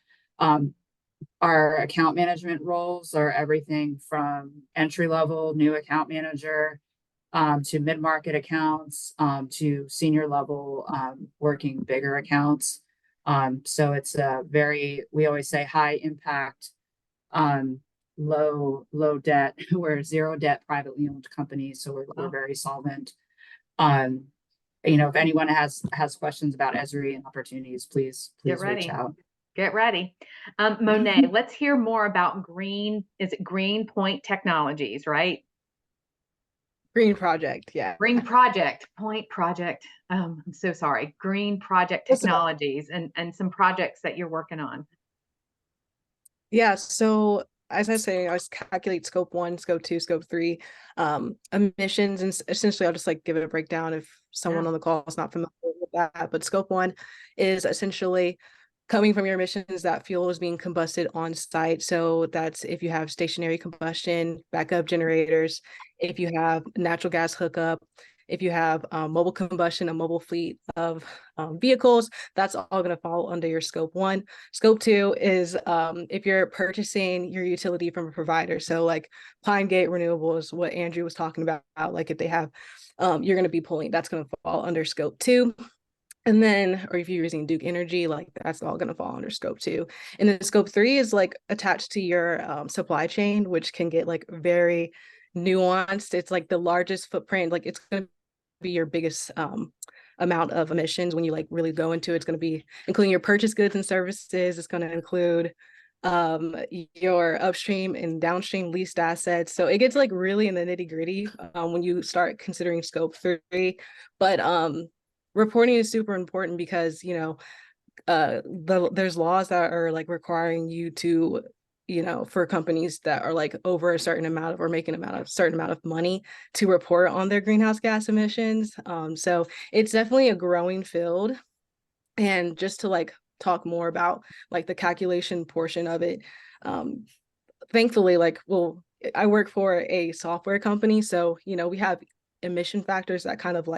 Our account management roles are everything from entry level, new account manager, to mid-market accounts, to senior level, working bigger accounts. So it's we always say high impact, low debt. We're zero debt privately owned company. So we're very solvent. If anyone has questions about Esri and opportunities, please reach out. Get ready. Monet, let's hear more about Green Point Technologies, right? Green Project, yeah. Green Project, Point Project. I'm so sorry. Green Project Technologies and some projects that you're working on. Yeah, so as I was saying, I calculate scope 1, scope 2, scope 3 emissions, and essentially I'll just give it a breakdown if someone on the call is not familiar with that. But scope 1 is essentially coming from your emissions that fuel is being combusted on site. So that's if you have stationary combustion, backup generators, if you have natural gas hookup, if you have mobile combustion, a mobile fleet of vehicles, that's all going to fall under your scope 1. Scope 2 is if you're purchasing your utility from a provider. So Pine Gate Renewables, what Andrew was talking about, if they have, you're going to be pulling, that's going to fall under scope 2. And then, or if you're using Duke Energy, that's all going to fall under scope 2. And then scope 3 is attached to your supply chain, which can get very nuanced. It's the largest footprint. It's going to be your biggest amount of emissions when you really go into it. It's going to be including your purchased goods and services. It's going to include your upstream and downstream leased assets. So it gets really in the nitty gritty when you start considering scope 3. But reporting is super important because there's laws that are requiring you to for companies that are over a certain amount of or making a certain amount of money to report on their greenhouse gas emissions. So it's definitely a growing field. And just to talk more about the calculation portion of it, thankfully I work for a software company, so we have emission factors that kind of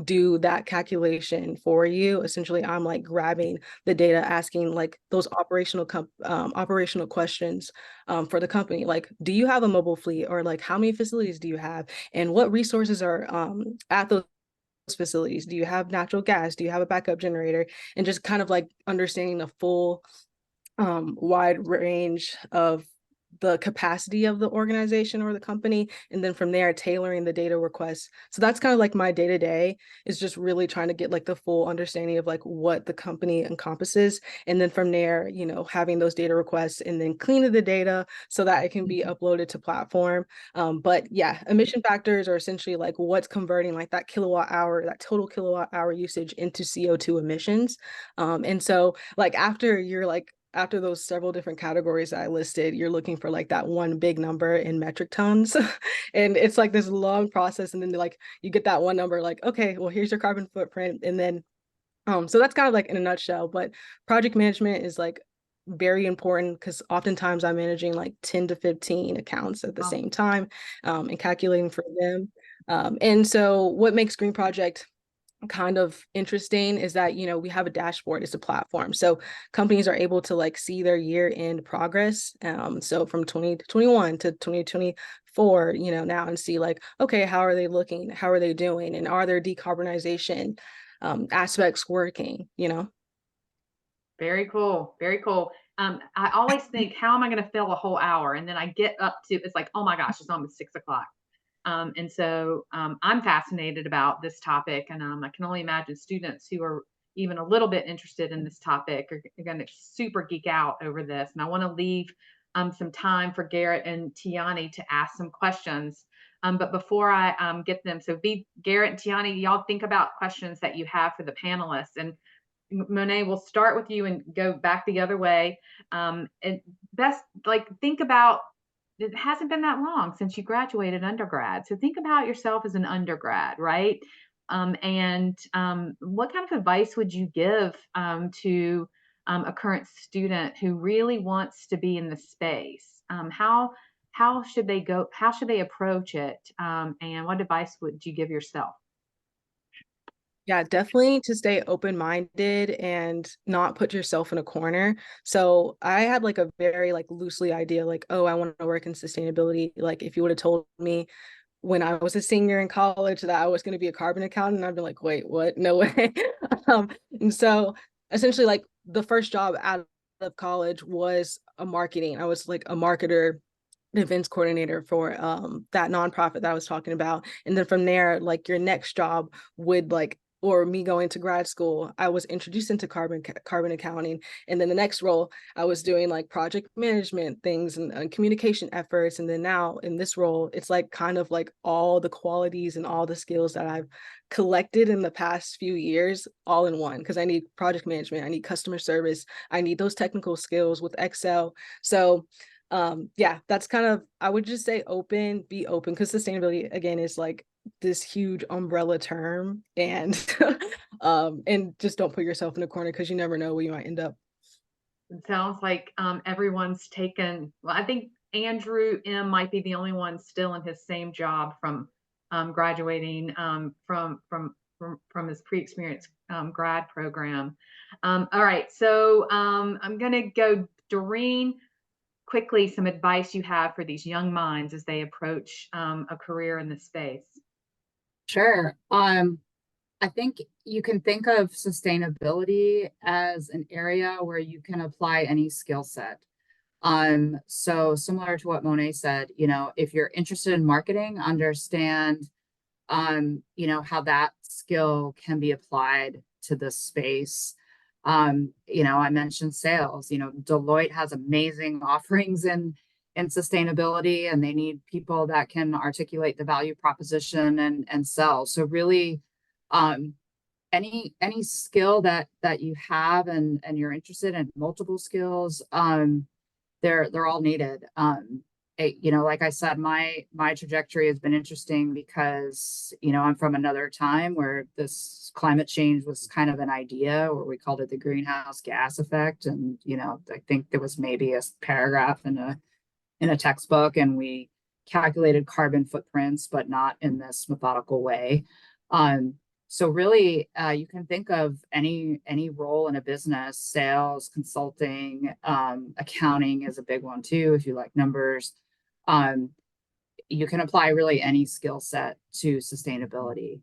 do that calculation for you. Essentially, I'm grabbing the data, asking those operational questions for the company. Do you have a mobile fleet, or how many facilities do you have, and what resources are at those facilities? Do you have natural gas? Do you have a backup generator? And just kind of understanding the full wide range of the capacity of the organization or the company, and then from there tailoring the data requests. So that's kind of like my day to day, is just really trying to get like the full understanding of like what the company encompasses, and then from there, you know, having those data requests and then cleaning the data so that it can be uploaded to platform. But yeah, emission factors are essentially like what's converting like that kilowatt hour, that total kilowatt hour usage into CO2 emissions. And so like after those several different categories that I listed, you're looking for like that one big number in metric tons. And it's like this long process. And then like you get that one number, like, okay, well, here's your carbon footprint. And then so that's kind of like in a nutshell, but project management is like very important because oftentimes I'm managing like 10 to 15 accounts at the same time, and calculating for them. And so what makes Green Project kind of interesting is that, you know, we have a dashboard, it's a platform, so companies are able to like see their year end progress, so from 2021 to 2024, you know, now, and see like, okay, how are they looking, how are they doing, and are their decarbonization aspects working, you know. Very cool. Very cool. I always think, how am I going to fill a whole hour? And then I get up to, it's like, oh my gosh, it's almost 6 o'clock. And so I'm fascinated about this topic, and I can only imagine students who are even a little bit interested in this topic are going to super geek out over this. And I want to leave some time for Garrett and Tiani to ask some questions. But before I get them, so Garrett and Tiani, y'all think about questions that you have for the panelists. And Monet, we'll start with you and go back the other way. And best, like, think about, it hasn't been that long since you graduated undergrad. So think about yourself as an undergrad, right? And what kind of advice would you give to a current student who really wants to be in the space? How should they go? How should they approach it? And what advice would you give yourself? Yeah, definitely to stay open-minded and not put yourself in a corner. So I had like a very like loosely idea, like, oh, I want to work in sustainability. Like if you would have told me when I was a senior in college that I was going to be a carbon accountant, I'd be like, wait, what? No way. And so essentially like the first job out of college was a marketing. I was like a marketer, events coordinator for that nonprofit that I was talking about. And then from there, like your next job would like, or me going to grad school, I was introduced into carbon accounting. And then the next role, I was doing like project management things and communication efforts. And then now in this role, it's like kind of like all the qualities and all the skills that I've collected in the past few years all in one, because I need project management, I need customer service, I need those technical skills with Excel. So yeah, that's kind of, I would just say be open, because sustainability again is like this huge umbrella term, and and just don't put yourself in a corner, because you never know where you might end up. It sounds like everyone's taken, well, I think Andrew M might be the only one still in his same job from graduating from his pre-experience grad program. All right, so I'm gonna go, Doreen, quickly, some advice you have for these young minds as they approach a career in this space. Sure. I think you can think of sustainability as an area where you can apply any skill set. So similar to what Monet said, you know, if you're interested in marketing, understand, you know, how that skill can be applied to this space. You know, I mentioned sales, you know, Deloitte has amazing offerings in sustainability, and they need people that can articulate the value proposition and sell. So really, any skill that you have and you're interested in, multiple skills, they're all needed. You know, like I said, my trajectory has been interesting because, you know, I'm from another time where this climate change was kind of an idea, or we called it the greenhouse gas effect. And, you know, I think there was maybe a paragraph in a textbook, and we calculated carbon footprints, but not in this methodical way. So really, you can think of any role in a business. Sales, consulting, accounting is a big one too, if you like numbers. You can apply really any skill set to sustainability.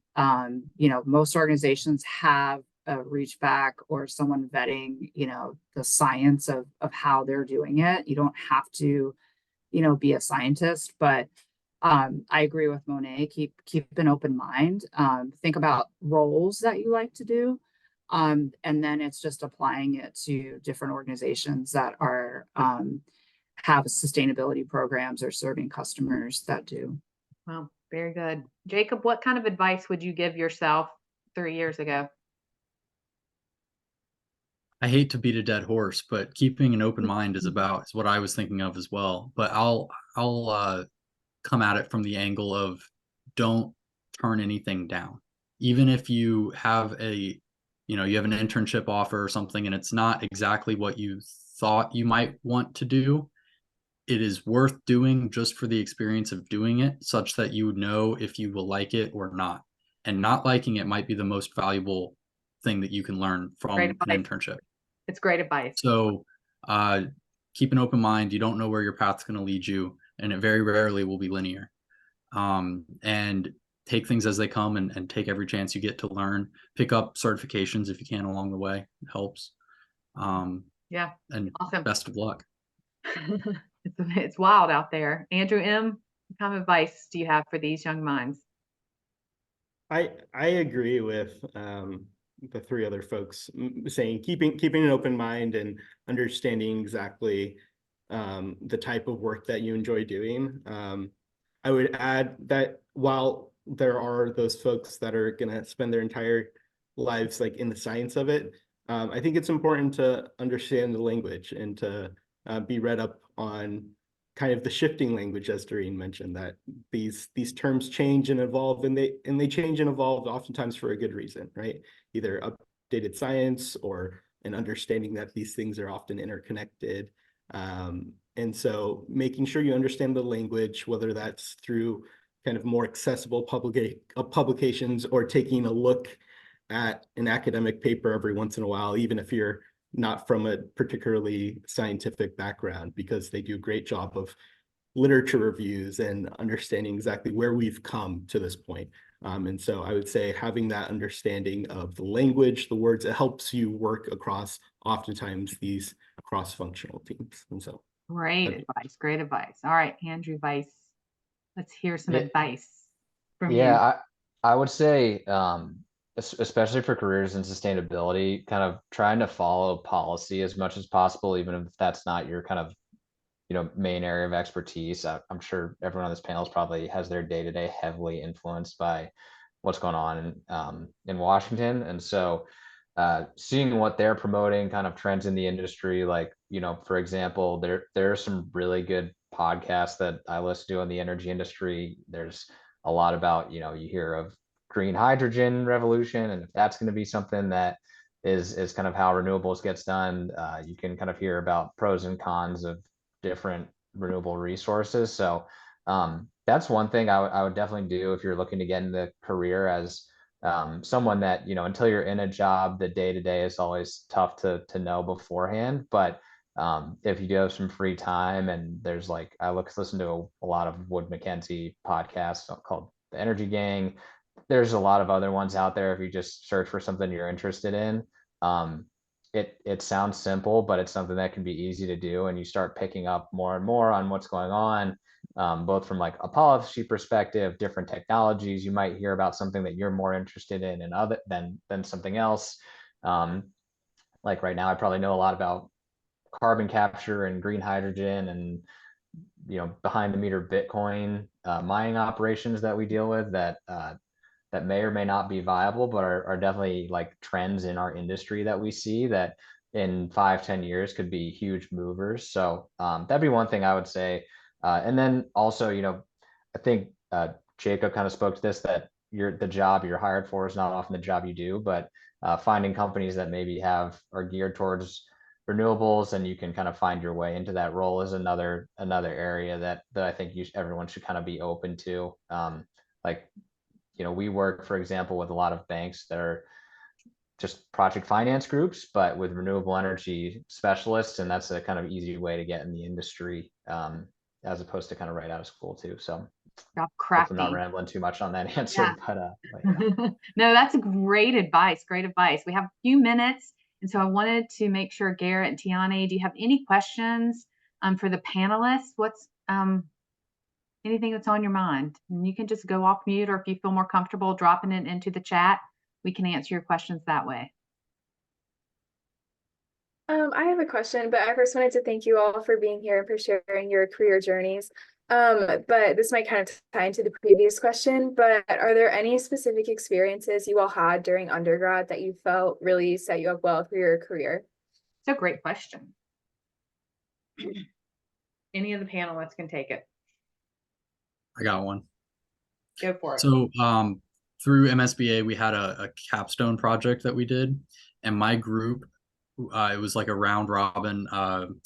You know, most organizations have a reach back or someone vetting, you know, the science of how they're doing it. You don't have to be a scientist. But I agree with Monet. Keep an open mind. Think about roles that you like to do. And then it's just applying it to different organizations that are have sustainability programs or serving customers that do. Well, very good. Jacob, what kind of advice would you give yourself 3 years ago? I hate to beat a dead horse, but keeping an open mind is what I was thinking of as well. But I'll come at it from the angle of don't turn anything down. Even if you have you have an internship offer or something and it's not exactly what you thought you might want to do, it is worth doing just for the experience of doing it, such that you know if you will like it or not. And not liking it might be the most valuable thing that you can learn from an internship. It's great advice. So keep an open mind. You don't know where your path's going to lead you, and it very rarely will be linear. And take things as they come, and take every chance you get to learn. Pick up certifications if you can along the way. It helps. Yeah. And awesome. Best of luck. It's wild out there. Andrew M., what kind of advice do you have for these young minds? I agree with the three other folks saying keeping an open mind and understanding exactly the type of work that you enjoy doing. I would add that while there are those folks that are going to spend their entire lives like in the science of it, I think it's important to understand the language and to be read up on kind of the shifting language, as Doreen mentioned, that these terms change and evolve, and they change and evolve oftentimes for a good reason, right? Either updated science or an understanding that these things are often interconnected. And so making sure you understand the language, whether that's through kind of more accessible publications or taking a look at an academic paper every once in a while, even if you're not from a particularly scientific background, because they do a great job of literature reviews and understanding exactly where we've come to this point. And so I would say having that understanding of the language, the words, it helps you work across oftentimes these cross-functional teams. And so great advice. Great advice. All right, Andrew Weiss, let's hear some advice from you. I would say, especially for careers in sustainability, kind of trying to follow policy as much as possible, even if that's not your kind of main area of expertise. I'm sure everyone on this panel probably has their day-to-day heavily influenced by what's going on in Washington. And so seeing what they're promoting, kind of trends in the industry, like, for example, there are some really good podcasts that I listen to in the energy industry. There's a lot about, you hear of green hydrogen revolution, and if that's going to be something that is kind of how renewables gets done. You can kind of hear about pros and cons of different renewable resources. So that's one thing I would definitely do if you're looking to get into the career as someone that, until you're in a job, the day-to-day is always tough to know beforehand. But if you do have some free time, and there's I listen to a lot of Wood Mackenzie podcasts called The Energy Gang. There's a lot of other ones out there if you just search for something you're interested in. It sounds simple, but it's something that can be easy to do, and you start picking up more and more on what's going on, both from a policy perspective, different technologies. You might hear about something that you're more interested in and other than something else. Like right now, I probably know a lot about carbon capture and green hydrogen and behind the meter Bitcoin mining operations that we deal with that may or may not be viable, but are definitely trends in our industry that we see that in 5-10 years could be huge movers. So that'd be one thing I would say. And then also, I think Jacob kind of spoke to this, that the job you're hired for is not often the job you do, but finding companies that maybe are geared towards renewables, and you can kind of find your way into that role is another area that I think everyone should kind of be open to. We work, for example, with a lot of banks that are just project finance groups, but with renewable energy specialists, and that's a kind of easy way to get in the industry, as opposed to kind of right out of school too. So I'm not rambling too much on that answer, yeah. but yeah. No, that's great advice. Great advice. We have a few minutes, and so I wanted to make sure, Garrett and Tiani, do you have any questions for the panelists, what's anything that's on your mind? And you can just go off mute, or if you feel more comfortable dropping it into the chat, we can answer your questions that way. I have a question, but I first wanted to thank you all for being here and for sharing your career journeys. But this might kind of tie into the previous question, but are there any specific experiences you all had during undergrad that you felt really set you up well for your career? It's a great question. Any of the panelists can take it. I got one. Go for it. So through MSBA, we had a capstone project that we did, and my group, it was like a round robin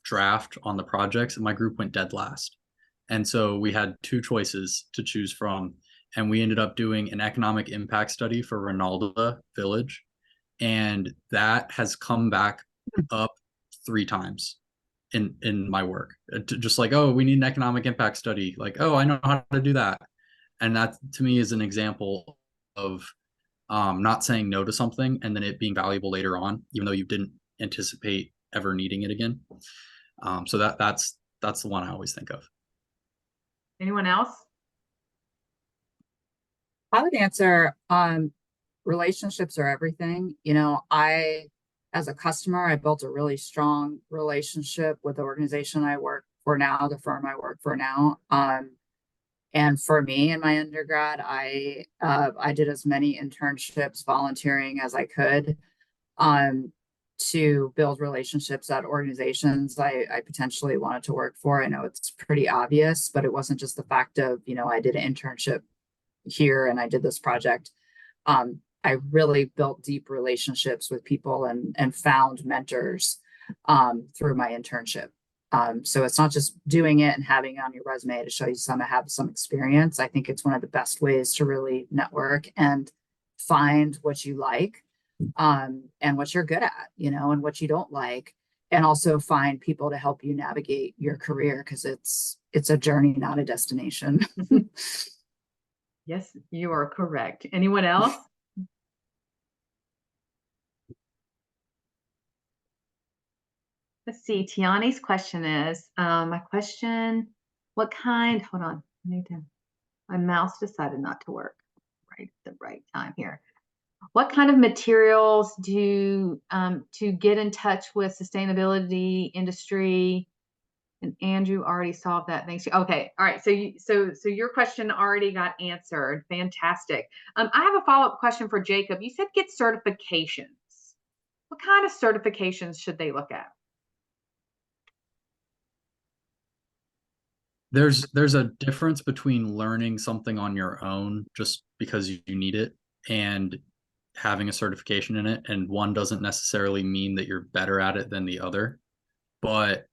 draft on the projects, and my group went dead last. And so we had two choices to choose from, and we ended up doing an economic impact study for Ronaldo Village, and that has come back up 3 times in my work. Just like, oh, we need an economic impact study. Like, oh, I know how to do that. And that to me is an example of not saying no to something and then it being valuable later on, even though you didn't anticipate ever needing it again. So that's the one I always think of. Anyone else? I would answer relationships are everything. You know, as a customer, I built a really strong relationship with the organization I work for now, the firm I work for now. And for me in my undergrad, I did as many internships, volunteering as I could, to build relationships at organizations I potentially wanted to work for. I know it's pretty obvious, but it wasn't just the fact of, you know, I did an internship here and I did this project. I really built deep relationships with people and found mentors through my internship. So it's not just doing it and having it on your resume to show you have some experience. I think it's one of the best ways to really network and find what you like, and what you're good at, you know, and what you don't like, and also find people to help you navigate your career, because it's a journey, not a destination. Yes, you are correct. Anyone else? Let's see. Tiani's question is, my question, what kind, hold on, my mouse decided not to work right at the right time here. What kind of materials do to get in touch with sustainability industry? And Andrew already solved that. Thanks. Okay. All right. So your question already got answered. Fantastic. I have a follow-up question for Jacob. You said get certifications. What kind of certifications should they look at? There's a difference between learning something on your own just because you need it and having a certification in it, and one doesn't necessarily mean that you're better at it than the other. But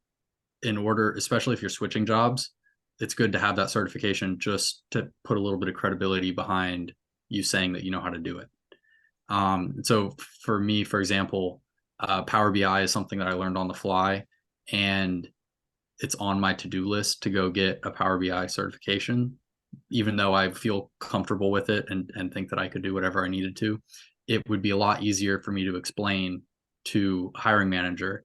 in order, especially if you're switching jobs, it's good to have that certification just to put a little bit of credibility behind you saying that you know how to do it. So for me, for example, Power BI is something that I learned on the fly, and it's on my to-do list to go get a Power BI certification. Even though I feel comfortable with it and think that I could do whatever I needed to, it would be a lot easier for me to explain to a hiring manager,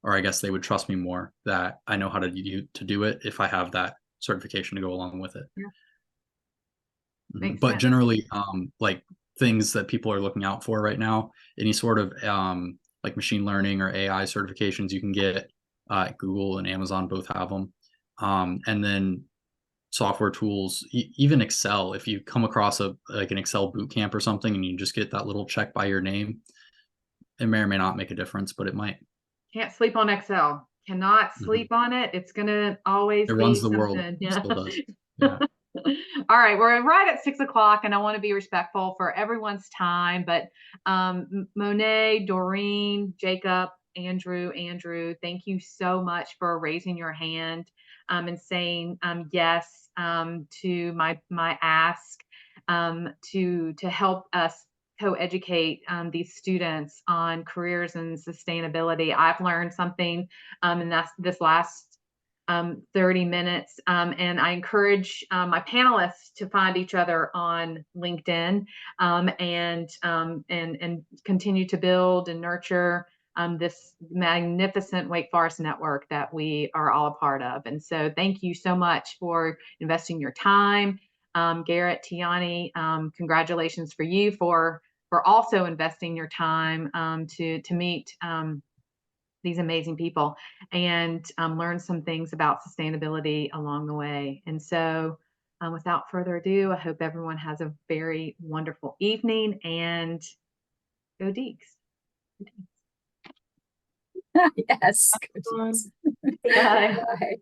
or I guess they would trust me more that I know how to do it if I have that certification to go along with it. Yeah. But generally, like things that people are looking out for right now, any sort of like machine learning or AI certifications you can get. Google and Amazon both have them. And then software tools, even Excel, if you come across an Excel boot camp or something and you just get that little check by your name, it may or may not make a difference, but it might. Can't sleep on Excel. Cannot sleep on it. It's gonna always it be runs the something. world. Yeah. It still does. Yeah. All right, we're right at 6 o'clock, and I want to be respectful for everyone's time. But Monet, Doreen, Jacob, Andrew, thank you so much for raising your hand and saying yes to my ask to help us co-educate these students on careers and sustainability. I've learned something in this last 30 minutes. And I encourage my panelists to find each other on LinkedIn and continue to build and nurture this magnificent Wake Forest network that we are all a part of. And so thank you so much for investing your time. Garrett, Tiani, congratulations for you for also investing your time to meet these amazing people and learn some things about sustainability along the way. And so without further ado, I hope everyone has a very wonderful evening, and go Deeks. Yes. Bye. Bye. Bye.